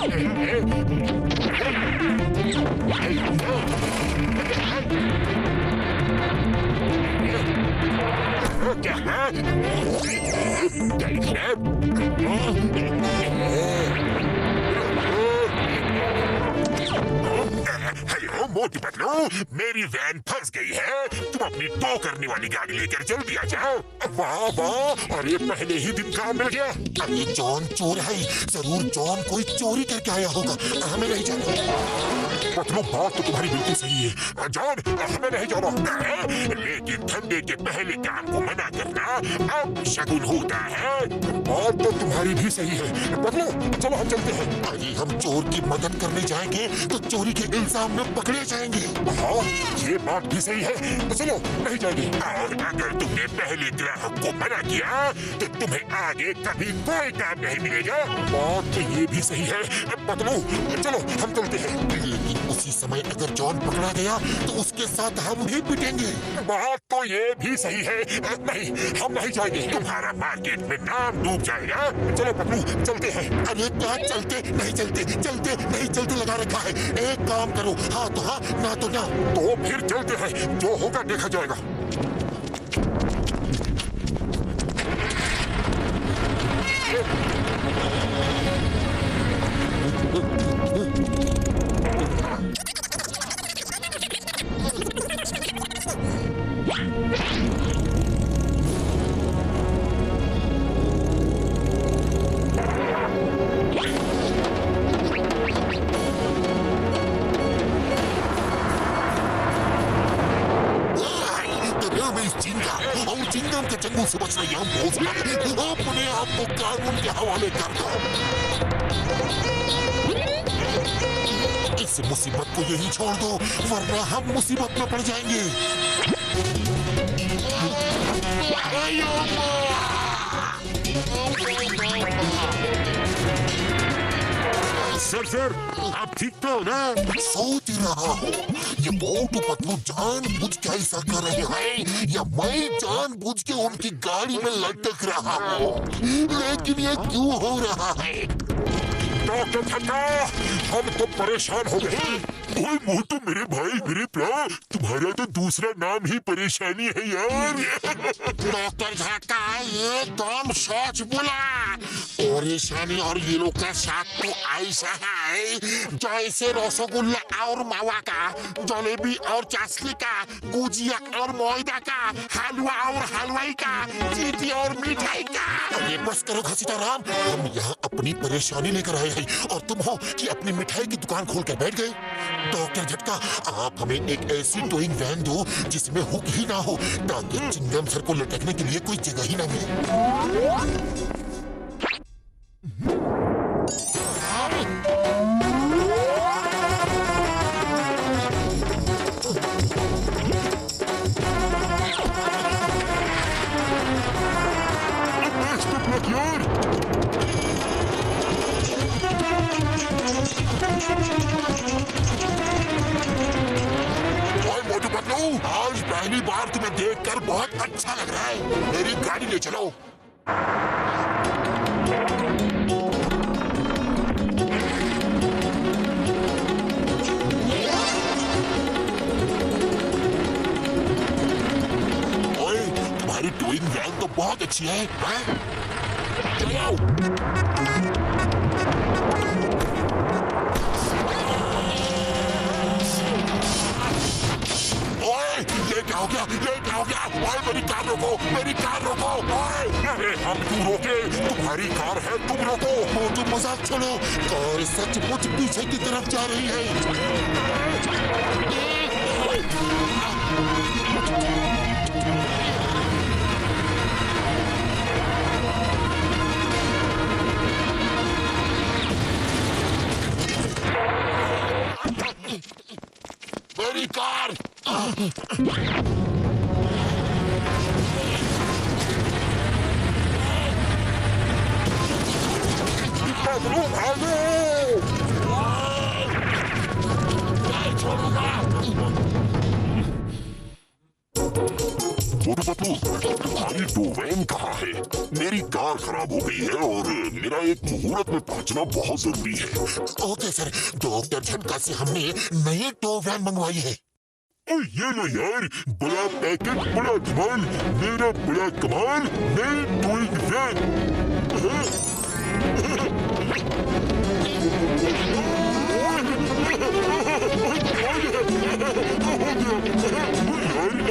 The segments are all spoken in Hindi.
क्या हेलो मोटी पतलू, मेरी वैन फंस गई है। तुम अपनी टो करने वाली गाड़ी लेकर जल्दी आ जाओ। वाह वाह, अरे पहले ही दिन काम मिल गया। अरे जॉन चोर है, जरूर जॉन कोई चोरी करके आया होगा, हमें नहीं जाना। पतलू बात तो तुम्हारी बिल्कुल सही है जॉन, हमें नहीं जाना। लेकिन धंधे के पहले काम को मना करना अब शगुन होता है। बात तो तुम्हारी भी सही है पतलू, चलो हम चलते हैं। अरे हम चोर की मदद करने जाएंगे तो चोरी के इल्जाम में पकड़े जाएंगे। हाँ ये बात भी सही है, तो चलो नहीं जाएंगे। और अगर तुमने पहले ग्राहक को मना किया तो तुम्हें आगे कभी कोई काम नहीं मिलेगा। बात तो ये भी सही है पतलू, चलो हम चलते हैं। लेकिन उसी समय अगर जॉन पकड़ा गया तो उसके साथ हम भी पिटेंगे। बात तो ये भी सही है, नहीं हम नहीं जाएंगे, तुम्हारा मार्केट में नाम डूब जाएगा। चलो पतलू चलते हैं। अरे क्या चलते नहीं चलते, चलते नहीं चलते लगा रखा है। एक काम करो, हाँ तो हाँ ना तो ना। तो फिर चलते हैं, जो होगा देखा जाएगा। चिंगम के जंगल से बच रही हम अपने आप को कानून के हवाले कर दो। इस मुसीबत को यही छोड़ दो वरना हम मुसीबत में पड़ जाएंगे। सर आप ठीक तो हो ना? सोच रहा हूँ ये मोटू पतलू जानबूझ के ऐसा कर रहे हैं या मैं जानबूझ के उनकी गाड़ी में लटक रहा हूँ, लेकिन ये क्यों हो रहा है? डॉक्टर ठंडा, हम तो परेशान हो गए। ओए मोटू मेरे भाई मेरे प्यार, तुम्हारा तो दूसरा नाम ही परेशानी है यार। डॉक्टर झटका ये तुम सोच बोला, परेशानी और ये लोग का साथ तो ऐसा है जैसे रसगुल्ला और मावा का, जलेबी और चाशनी का, गुजिया और मैदा का, हलवा और हलवाई का, चीटी और मिठाई का। ये बस करो घसीटाराम, हम यहाँ अपनी परेशानी लेकर आए हैं और तुम हो कि अपनी मिठाई की दुकान खोल कर बैठ गए। डॉक्टर झटका, आप हमें एक ऐसी टोइंग वैन दो जिसमें हुक ही ना हो ताकि चिंगम सर को लटकने के लिए कोई जगह ही ना मिले। आज पहली बार तुम्हें देखकर बहुत अच्छा लग रहा है, मेरी गाड़ी ले चलो। ओए, तुम्हारी टोइंग वैन तो बहुत अच्छी है, हाँ? चलो। ये क्या हो गया? ये क्या हो गया? ओए मेरी कार रोको, मेरी कार रोको। ओए अरे हम क्यों रोके? तुम्हारी कार है, तुम रोको। मोटू मजाक छोड़ो, कार सचमुच पीछे की तरफ जा रही है। मेरी कार पतलू भागो। मोटू पतलू, मेरी डोवेन कहाँ है? मेरी कार खराब हो गई है और मेरा एक मुहूर्त में पहुंचना बहुत जरूरी है। ओके सर, डॉक्टर झटका से हमने नई डोवेन मंगवाई है। ये लो यार, बड़ा पैकेट, बड़ा धमाल, मेरा बड़ा कमाल, नई टोइंग वैन।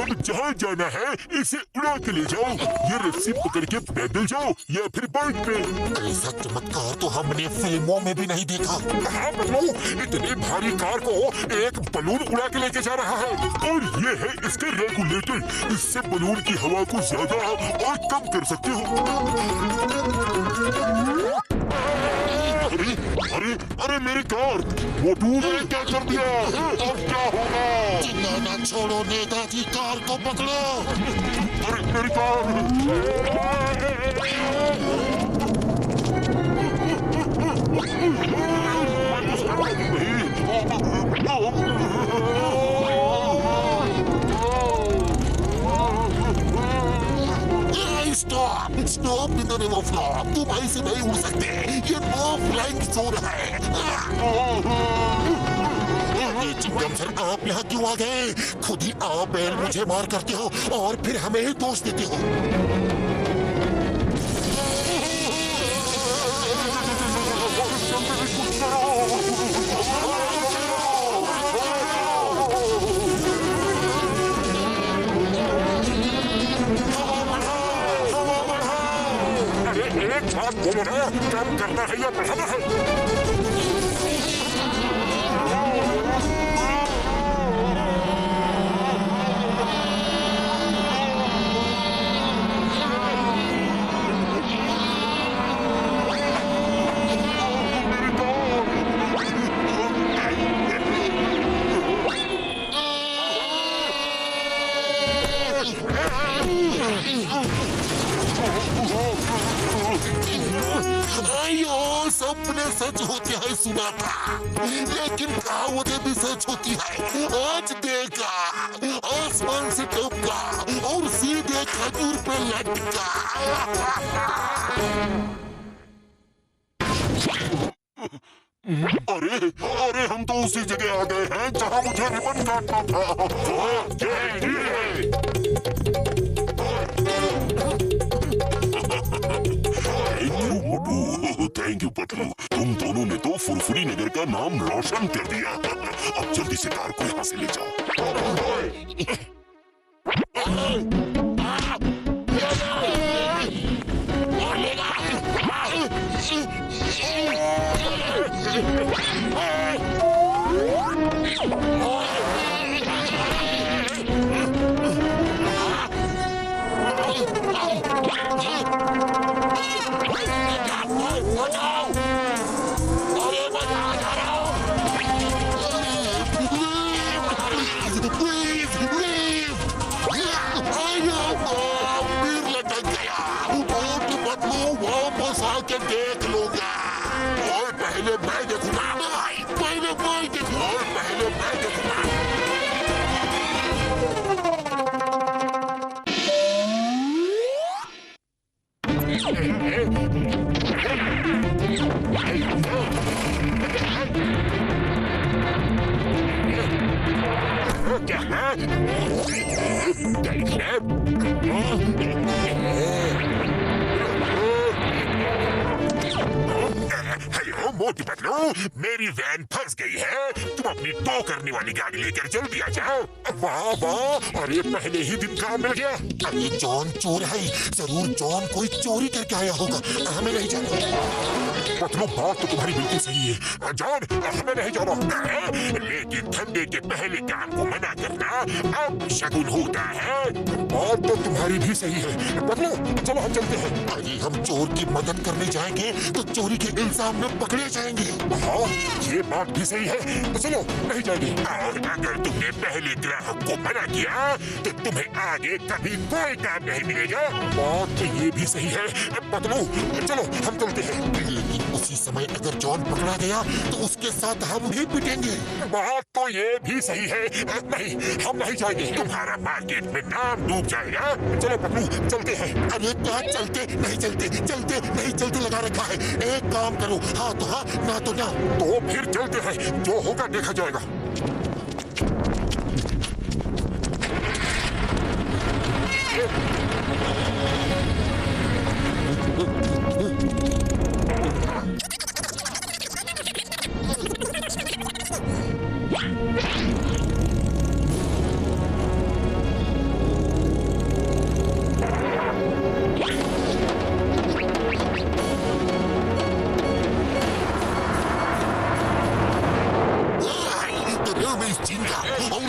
अब जहाँ जाना है इसे उड़ा के ले जाओ, ये रस्सी पकड़ के पैदल जाओ या फिर बाइक पे। ऐसा चमत्कार तो हमने फिल्मों में भी नहीं देखा। हाँ बल्लू, इतनी भारी कार को एक बलून उड़ा के लेके जा रहा है और ये है इसके रेगुलेटर, इससे बलून की हवा को ज्यादा और कम कर सकते हो। अरे अरे मेरी कार, मोटू ने क्या कर दिया? अब क्या होगा? चिल्लाना छोड़ो, नेताजी कार को पकड़ो। अरे मेरी stop stop in the name of law. तुम ऐसे नहीं उड़ सकते, ये नो फ्लाइंग जोन है। चिंगम सर, आप यहाँ क्यों आ गए? खुद ही आप मुझे मार करते हो और फिर हमें ही दोष देते हो। एक साथ बोलो ना, कम करना है या बढ़ाना है? सपने सच होते हैं सुना था, लेकिन कहावतें भी सच होती है। आज देखा, आसमान से टपका और सीधे खजूर पे लटका। अरे अरे, हम तो उसी जगह आ गए हैं जहाँ मुझे रिबन काटना था। थैंक यू पतलू, तुम दोनों ने तो फुरफुरी नगर का नाम रोशन कर दिया। अब जल्दी से कार को यहाँ से ले जाओ। देख लूंगा और पहले मैं देखूंगा, पहले मैं देखूंगा और पहले मैं देखूंगा। मोटी पतलू, मेरी वैन फंस गई है, तुम अपनी टो करने वाली गाड़ी लेकर जल्दी आ जाओ। वाह वाह, अरे पहले ही दिन काम मिल गया। अरे जॉन चोर है, जरूर जॉन कोई चोरी करके आया होगा, हमें नहीं जाना। पतलू, बात तो तुम्हारी बिल्कुल सही है जॉन, हमें नहीं जाना, लेकिन धंधे के पहले काम को मना करना अब शगुन होता है। बात तो तुम्हारी भी सही है पतलू, चलो हम चलते हैं। अरे हम चोर की मदद करने जाएंगे तो चोरी के इल्जाम में पकड़े जाएंगे। हाँ, ये बात भी सही है, तो चलो नहीं जाएंगे। और अगर तुमने पहले ग्राहक को मना किया तो तुम्हें आगे कभी कोई काम नहीं मिलेगा। बात तो ये भी सही है पतलू, चलो हम चलते हैं। लेकिन उस किसी समय अगर जॉन पकड़ा गया तो उसके साथ हम भी पिटेंगे। बात तो ये भी सही है। नहीं, हम नहीं जाएंगे, तुम्हारा मार्केट में नाम डूब जाएगा। चलो पप्पू चलते हैं। अरे क्या चलते नहीं चलते, चलते नहीं चलते लगा रखा है। एक काम करो, हाँ तो हाँ ना तो ना। तो फिर चलते हैं, जो होगा देखा जाएगा।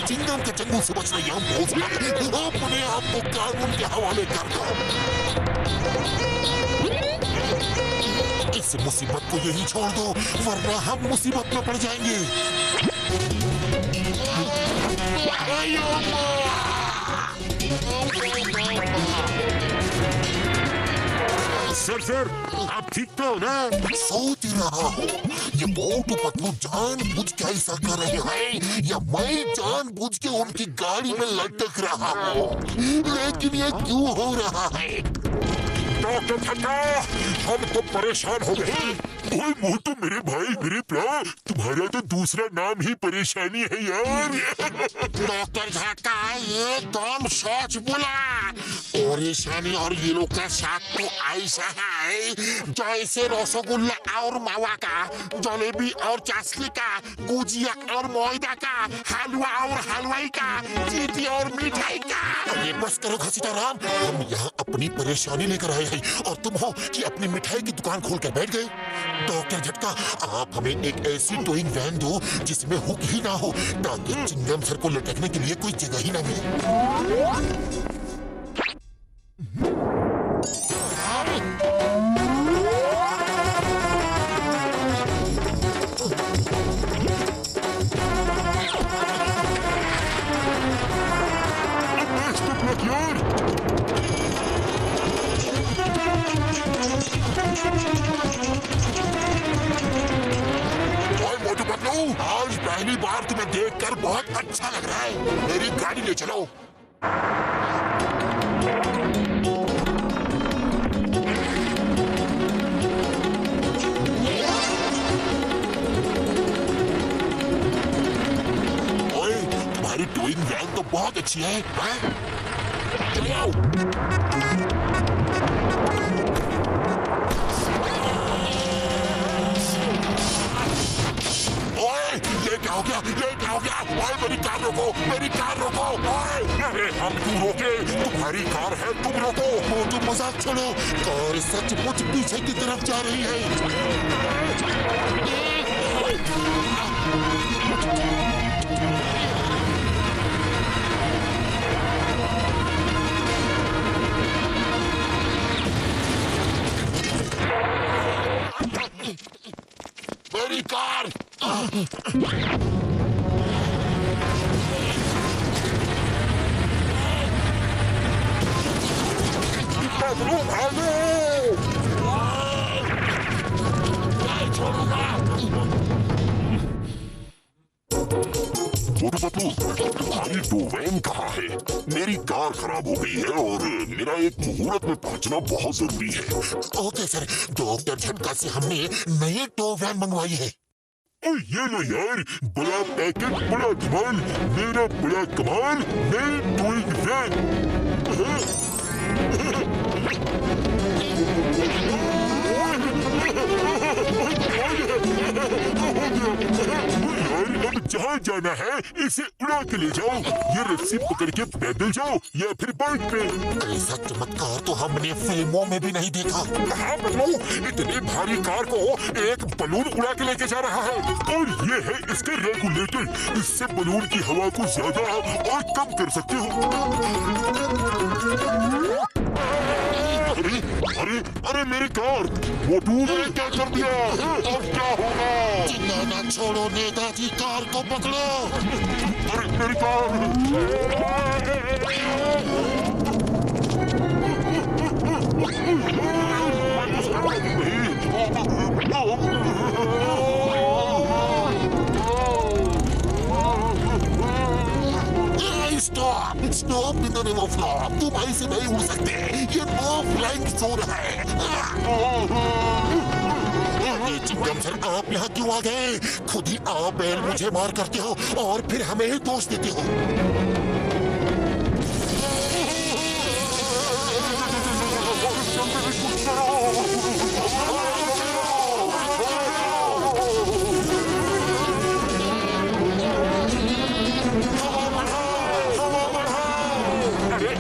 चिंगम के चंगू से बचना यहाँ बहुत अपने आप को कानून के हवाले कर दो। इस मुसीबत को यही छोड़ दो वरना हम मुसीबत में पड़ जाएंगे। सर आप ठीक तो हो ना? सोच रहा हूँ ये मोटू पतलू जानबूझ के ऐसा कर रहे हैं या मैं जानबूझ के उनकी गाड़ी में लटक रहा हूँ, लेकिन ये क्यों हो रहा है? डॉक्टर ठंडा, हम तो परेशान हो गए। ओए मोटू मेरे भाई मेरे प्यार, तुम्हारा तो दूसरा नाम ही परेशानी है यार। डॉक्टर झटका ये तुम सोच बोला। परेशानी और ये लोग का साथ तो ऐसा है जैसे रसगुल्ला और मावा का, जलेबी और चाशनी का, गुजिया और मैदा का, हलवा और हलवाई का, चीटी और मिठाई का। ये बस करो घसीटाराम, हम यहाँ अपनी परेशानी लेकर आए हैं और तुम हो कि अपनी मिठाई की दुकान खोल कर बैठ गए। डॉक्टर झटका आप हमें एक ऐसी टोइंग वैन दो जिसमें हुक ही ना हो ताकि चिंगम सर को लटकने के लिए कोई जगह ही ना मिले। आज पहली बार तुम्हें देखकर बहुत अच्छा लग रहा है। मेरी गाड़ी ले चलो। ओए, तुम्हारी टोइंग वैन तो बहुत अच्छी है, हाँ? चलो। क्या हो गया? ये क्या हो गया? ओए मेरी कार रोको, मेरी कार रोको। ओए अरे हम क्यों रोके? तुम्हारी कार है, तुम रोको। वो तुम मजाक छोड़ो, कार सचमुच पीछे की तरफ जा रही है। मेरी कार मोटू पतलू, तुम्हारी दो वैन कहाँ है? मेरी कार खराब हो गई है और मेरा एक मुहूर्त में पहुंचना बहुत जरूरी है। ओके सर, डॉक्टर झटका से हमने नई टो वैन मंगवाई है। ये लो यार, बड़ा पैकेट बड़ा धमाल, मेरा बड़ा कमाल, नई टोइंग वैन। अब जहाँ जाना है इसे उड़ा के ले जाओ। ये रस्सी पकड़ के पैदल जाओ या फिर बाइक पे। ऐसा चमत्कार तो हमने फिल्मों में भी नहीं देखा। हाँ बल्लू, इतनी भारी कार को एक बलून उड़ा के लेके जा रहा है और ये है इसके रेगुलेटर। इससे बलून की हवा को ज्यादा और कम कर सकते हो। अरे अरे मेरी कार, मोटू ने क्या कर दिया? अब क्या होगा? चिल्लाना छोड़ो नेताजी, कार को पकड़ो। अरे मेरी कार। अरे वो फ्लॉप, तुम ऐसे नहीं उड़ सकते, ये नो फ्लाइंग जोन है। ये चिंगम सर, आप यहाँ क्यों आ गए? खुद ही आप बैल मुझे मार करते हो और फिर हमें ही दोष देते हो।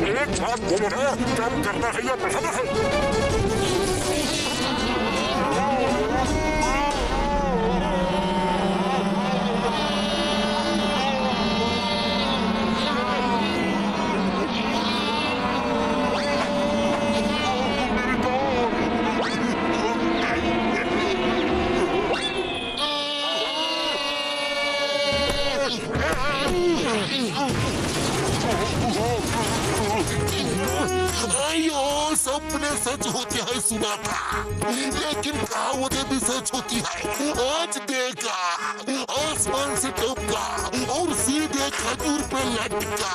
एक साथ बोलो ना, कम करना है या बढ़ाना है? सपने सच होते हैं सुना था, लेकिन कहावतें भी सच होती है। आज देखा, आसमान से टपका और सीधे खजूर पे लटका।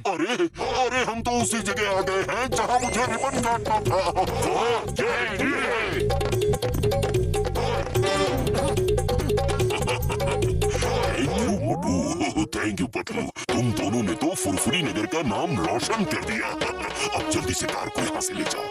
अरे अरे, हम तो उसी जगह आ गए हैं जहां मुझे रिबन काटना था। थैंक यू पतलू, तुम दोनों ने तो फुरफुरी नगर का नाम रोशन कर दिया। अब जल्दी से कार को यहाँ से ले जाओ।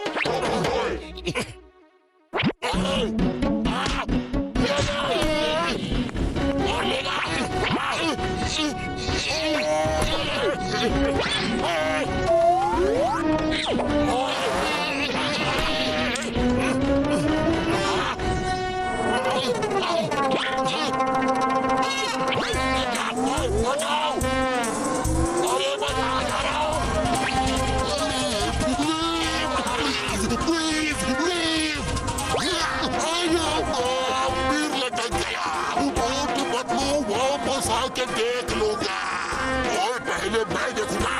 देख लूंगा और पहले मैं देखूंगा।